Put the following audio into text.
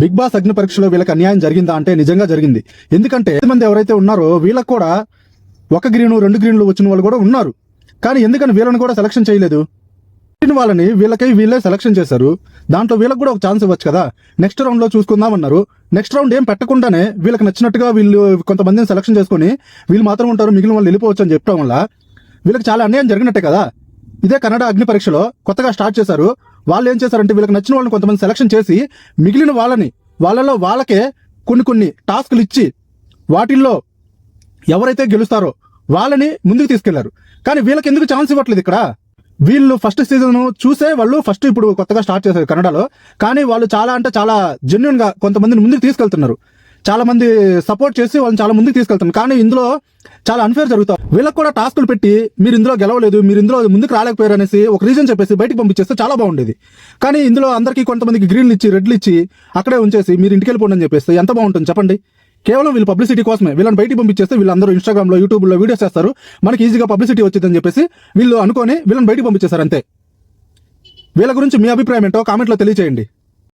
Big boss అగ్ని పరీక్షలో వీళ్ళకి అన్యాయం జరిగిందా అంటే నిజంగా జరిగింది. ఎందుకంటే మంది ఎవరైతే ఉన్నారో వీళ్ళకి కూడా 1 గ్రీను 2 గ్రీన్లు వచ్చిన వాళ్ళు కూడా ఉన్నారు. కానీ ఎందుకని వీళ్ళని కూడా సెలక్షన్ చేయలేదు? వాళ్ళని వీళ్ళే సెలక్షన్ చేశారు. దాంట్లో వీళ్ళకి కూడా ఒక ఛాన్స్ ఇవ్వచ్చు కదా. నెక్స్ట్ రౌండ్ లో చూసుకుందామన్నారు. నెక్స్ట్ రౌండ్ ఏం పెట్టకుండానే వీళ్ళకి నచ్చినట్టుగా వీళ్ళు కొంతమందిని సెలక్షన్ చేసుకుని వీళ్ళు మాత్రం ఉంటారు, మిగిలిన వాళ్ళు వెళ్ళిపోవచ్చు అని చెప్పడం వల్ల వీళ్ళకి చాలా అన్యాయం జరిగినట్టే కదా. ఇదే కన్నడ అగ్ని పరీక్షలో కొత్తగా స్టార్ట్ చేశారు. వాళ్ళు ఏం చేశారంటే వీళ్ళకి నచ్చిన వాళ్ళని కొంతమంది సెలక్షన్ చేసి మిగిలిన వాళ్ళలో వాళ్ళకే కొన్ని టాస్క్లు ఇచ్చి వాటిల్లో ఎవరైతే గెలుస్తారో వాళ్ళని ముందుకు తీసుకెళ్లారు. కానీ వీళ్ళకి ఎందుకు ఛాన్స్ ఇవ్వట్లేదు? ఇక్కడ వీళ్ళు ఫస్ట్ సీజన్ చూసే వాళ్ళు ఫస్ట్ ఇప్పుడు కొత్తగా స్టార్ట్ చేశారు కన్నడలో. కానీ వాళ్ళు చాలా అంటే చాలా జెన్యున్ గా కొంతమందిని ముందుకు తీసుకెళ్తున్నారు. చాలా మంది సపోర్ట్ చేసి వాళ్ళని చాలా ముందుకు తీసుకెళ్తున్నారు. కానీ ఇందులో చాలా అన్ఫేర్ జరుగుతారు. వీళ్ళకి కూడా టాస్కులు పెట్టి మీరు ఇందులో గెలవలేదు, మీరు ఇందులో ముందుకు రాలేకపోయారు అనేసి ఒక రీజన్ చెప్పేసి బయటికి పంపించేస్తే చాలా బాగుండేది. కానీ ఇందులో అందరికీ కొంతమందికి గ్రీన్లు ఇచ్చి రెడ్లు ఇచ్చి అక్కడే ఉంచేసి మీరు ఇంటికి వెళ్ళిపోండి అని చెప్పేస్తే ఎంత బాగుంటుంది చెప్పండి. కేవలం వీళ్ళు పబ్లిసిటీ కోసమే వీళ్ళని బయటికి పంపించేస్తే వీళ్ళందరూ ఇన్స్టాగ్రామ్ లో యూట్యూబ్ లో వీడియోస్ చేస్తారు, మనకి ఈజీగా పబ్లిసిటీ వచ్చిందని చెప్పేసి వీళ్ళు అనుకొని వీళ్ళని బయటికి పంపించేశారు అంతే. వీళ్ళ గురించి మీ అభిప్రాయం ఏంటో కామెంట్లో తెలియజేయండి.